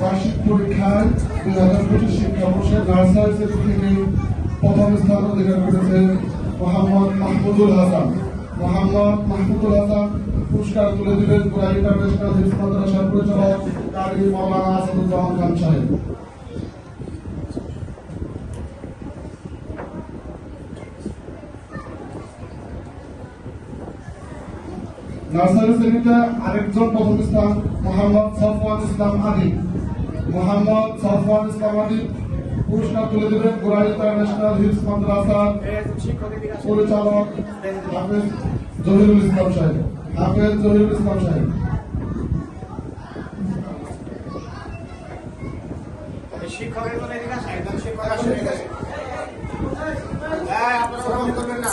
বার্ষিক পরীক্ষায় 2025 শিক্ষাবর্ষে নার্সারি শ্রেণী থেকে প্রথম স্থান অধিকার করেছে মোহাম্মদ মাহমুদুল হাসান। মোহাম্মদ মাহমুদুল হাসান পুরস্কার তুলে দিলেন কুরাই ইন্টারন্যাশনাল হিফজ মাদ্রাসার পরিচালক কারি মাওলানা আসাদুজ্জামান খান সাহেব। নার্সারি শ্রেণীতে আরেকজন প্রথম স্থান মোহাম্মদ সফওয়ান ইসলাম আদিব। মোহাম্মদ সফওয়ান ইসলাম আদিব পুরস্কার তুলে দেবেন কুরাই ইন্টারন্যাশনাল হিফজ মাদ্রাসার পরিচালক হাফেজ জহিরুল ইসলাম সাহেব। হাফেজ জহিরুল ইসলাম সাহেব। শিক্ষকের কোনো এদিকে সাহেব শিক্ষক আসে আপনারা করবেন না।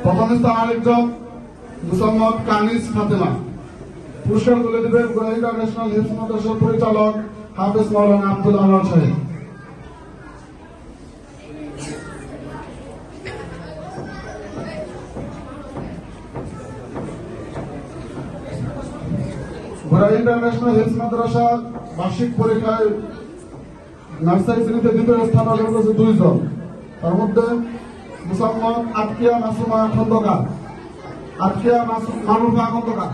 প্রথম স্থান আরেকজন মুসাম্মদ কানিস ফাতেমা। পুরস্কার তুলে দেবেন কুরাই ইন্টারন্যাশনাল হিফজ মাদ্রাসার পরিচালক হাফেজ মাওলানা আব্দুল আনোয়ার সাহেব। কুরাই ইন্টারন্যাশনাল হিফজ মাদ্রাসার বার্ষিক পরীক্ষায় নার্সারি শ্রেণীতে দ্বিতীয় স্থান অর্জন করেছে 2 জন। তার মধ্যে মুসাম্মদ আতকিয়া মাসুমা খন্দকার, আতকিয়া মারুফা খন্দকার।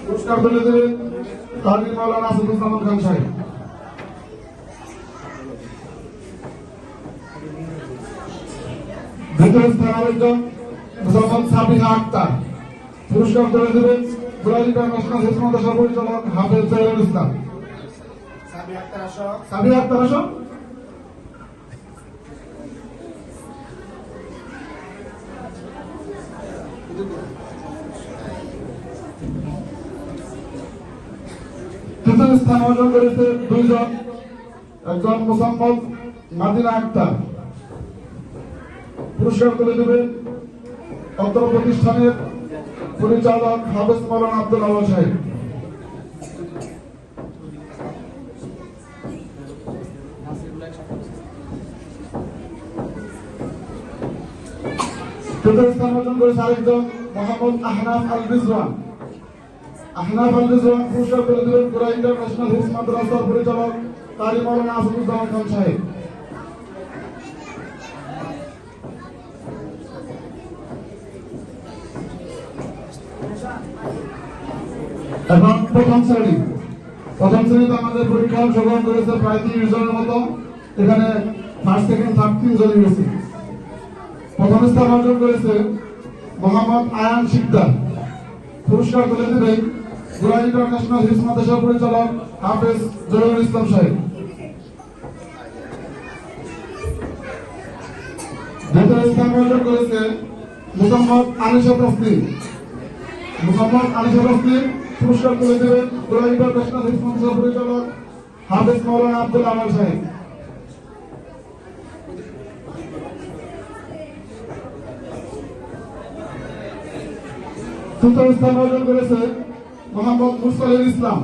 পুরস্কার তুলে দেবেন কারি মাওলানা আসাদুজ্জামান খান সাহেব। দ্বিতীয় স্থান আরেকজন মুসাম্মদ সাবিহা আক্তার। পুরস্কার তুলে দেবেন কুরাই ইন্টারন্যাশনাল হিফজ মাদ্রাসার পরিচালক হাফেজ জহিরুল ইসলাম। সাবিহা আক্তার আসো। তৃতীয় স্থান অর্জন করেছে 2 জন। একজন মুসাম্মদ মাদিনা আক্তার। পুরস্কার তুলে দেবেন অত্র প্রতিষ্ঠানের পরিচালক হাফেজ মাওলানা আব্দুল আনোয়ার সাহেব। তৃতীয় স্থান অর্জন করেছে আরেকজন মোহাম্মদ আহনাফ আল রিজওয়ান। আহনাফ আল রিজওয়ান পুরস্কার তুলে দেবেন কুরাই ইন্টারন্যাশনাল হিফজ মাদ্রাসার পরিচালক কারি মাওলানা আসাদুজ্জামান খান সাহেব। এখন প্রথম শ্রেণীতে আমাদের পরীক্ষা অংশগ্রহণ করেছে প্রায় 30 জনের মতো। এখানে ফার্স্ট সেকেন্ড থার্ড 3 জনই গেছে। প্রথম স্থান অর্জন করেছে মোহাম্মদ আয়ান শিকদার। পুরস্কার তুলে দেবেন কুরাই ইন্টারন্যাশনাল হিফজ মাদ্রাসার পরিচালক হাফেজ জহিরুল ইসলাম সাহেব। দ্বিতীয় স্থান অর্জন করেছে মুসাম্মদ আনিশা তসলিম। পুরস্কার তুলে দেবেন কুরাই ইন্টারন্যাশনাল হিফজ মাদ্রাসার পরিচালক হাফেজ মাওলানা আব্দুল আনোয়ার সাহেব। তৃতীয় স্থান অর্জন করেছে মোহাম্মদ মুস্তাহিল ইসলাম।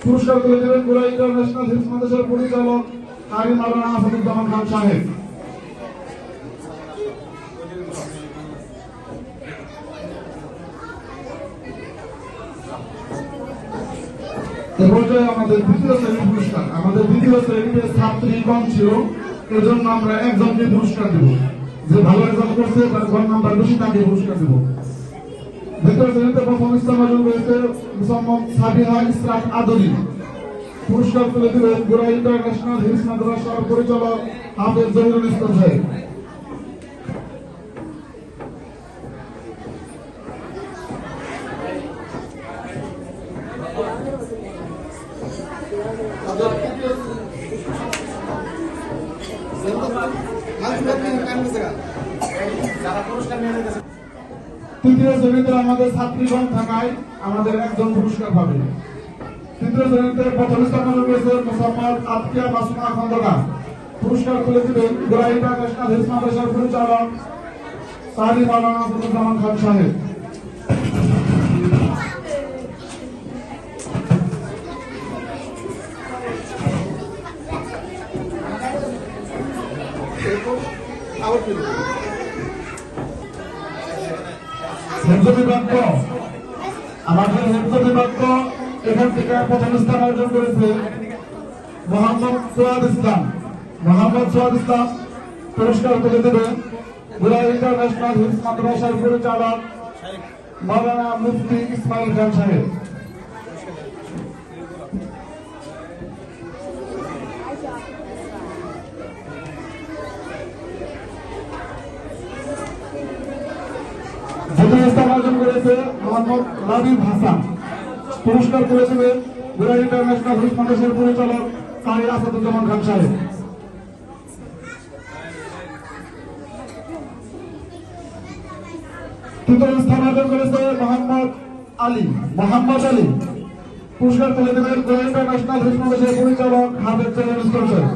পুরস্কার তুলে দেবেন কুরাই ইন্টারন্যাশনাল হিফজ মাদ্রাসার পরিচালক কারি মাওলানা আসাদুজ্জামান খান সাহেব। আমাদের দ্বিতীয় শ্রেণীর পুরস্কার। আমাদের দ্বিতীয় শ্রেণীতে ছাত্রী কম ছিল, এজন্য আমরা একজনকে পুরস্কার দেব। যে ভালো রেজাল্ট করছে তার ঘর নাম্বার বেশি তাকে পুরস্কার দেব। দ্বিতীয় শ্রেণীতে প্রথম স্থান অর্জন করেছে মুসাম্মদ সাবিহা ইসরাত আদরি। পুরস্কার তুলে দেবেন কুরাই ইন্টারন্যাশনাল হিফজ মাদ্রাসার পরিচালক হাফেজ জহিরুল ইসলাম সাহেব। যারা পুরস্কার নিয়ে তৃতীয় শ্রেণীতে আমাদের ছাত্রীগণ থাকায় আমাদের একজন পুরস্কার পাবে। তৃতীয় শ্রেণীতে প্রথম স্থান অর্জন করেছে মোসাম্মদ আতকিয়া মাসুমা খন্দকার। পুরস্কার তুলে দিবেন গোড়া ইন্টারন্যাশনাল হেলথ মাদ্রাসার পরিচালক কারি মাওলানা আসাদুজ্জামান খান সাহেব। হেফজ বিভাগ আমাদের হেফজ বিভাগ এখান থেকে প্রথম স্থান অর্জন করেছে মোহাম্মদ সোয়াদ ইসলাম। মোহাম্মদ সোয়াদ ইসলাম পুরস্কার তুলে দেবেন গোড়া ইন্টারন্যাশনাল হেলথ মাদ্রাসার পরিচালক মাওলানা মুফতি ইসমাইল খান সাহেব। দ্বিতীয় স্থান অর্জন করেছে মোহাম্মদ রাবিব হাসান। পুরস্কার তুলে দেবেন গোড়া ইন্টারন্যাশনাল হেলথ মাদ্রাসার পরিচালক কারি আসাদুজ্জামান খান সাহেব। তৃতীয় স্থান অর্জন করেছে মোহাম্মদ আলী। পুরস্কার তুলে দেবেন গোড়া ইন্টারন্যাশনাল হেলথ মাদ্রাসার পরিচালক হাফেজ চেয়ারম্যান ইসলাম সাহেব।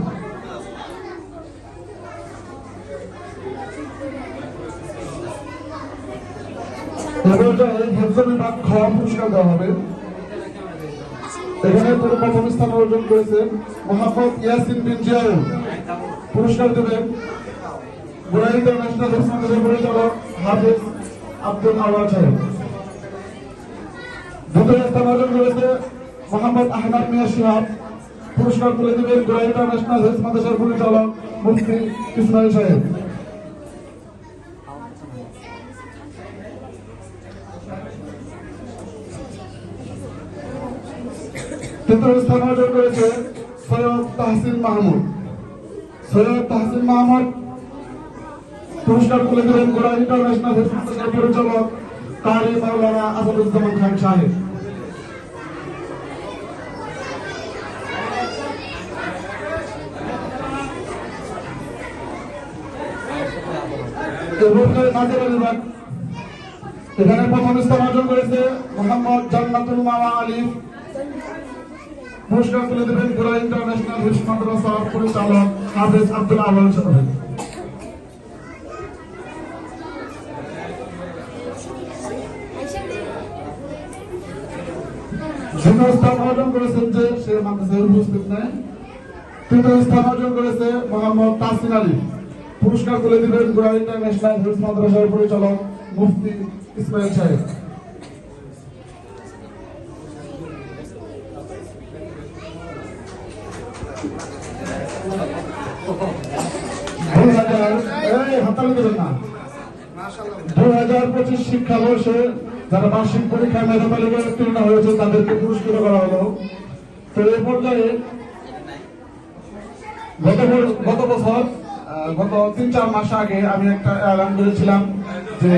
হেফজ বিভাগ খ পুরস্কার দেওয়া হবে। এখানে প্রথম স্থান অর্জন করেছেন মোহাম্মদ ইয়াসিন বিন জিয়াউল। পুরস্কার দেবেন গোড়া ইন্টারন্যাশনাল হেলথ মাদ্রাসার পরিচালক হাফেজ আব্দুল আওয়াজ সাহেব। দ্বিতীয় স্থান অর্জন করেছে মোহাম্মদ আহমদ মিয়া শিহাব। পুরস্কার তুলে দেবেন গোড়া ইন্টারন্যাশনাল হেলথ মাদ্রাসার পরিচালক মুফতি ইসমাইল সাহেব। তৃতীয় স্থান অর্জন করেছে সৈয়দ তাহসিন মাহমুদ। পুরস্কার তুলে দেবেন গোড়া ইন্টারন্যাশনাল হেলথ মাদ্রাসার পরিচালক কারি মাওলানা আসাদুজ্জামান খান সাহেব। এখানে প্রথম স্থান অর্জন করেছে মোহাম্মদ জান্নাতুল মাওয়া আলিফ। পুরস্কার তুলে দেবেন গোড়া ইন্টারন্যাশনাল হেলথ মাদ্রাসার পরিচালক হাফেজ আব্দুল আওয়াল সাহেব। দ্বিতীয় স্থান অর্জন করেছেন যে সে মাদ্রাসায় উপস্থিত নেই। তৃতীয় স্থান অর্জন করেছে মোহাম্মদ তাসিন আলী। পুরস্কার তুলে দিবেন গোড়া ইন্টারন্যাশনাল হেলথ মাদ্রাসার পরিচালক মুফতি ইসমাইল সাহেব। মাশাআল্লাহ 2025 শিক্ষাবর্ষে যারা বার্ষিক পরীক্ষায় মেধা তালিকায় উত্তীর্ণ হয়েছে তাদেরকে পুরস্কৃত করা হলো। তো এই পর্যায়ে গত বছর গত 3-4 মাস আগে আমি একটা এলান করেছিলাম যে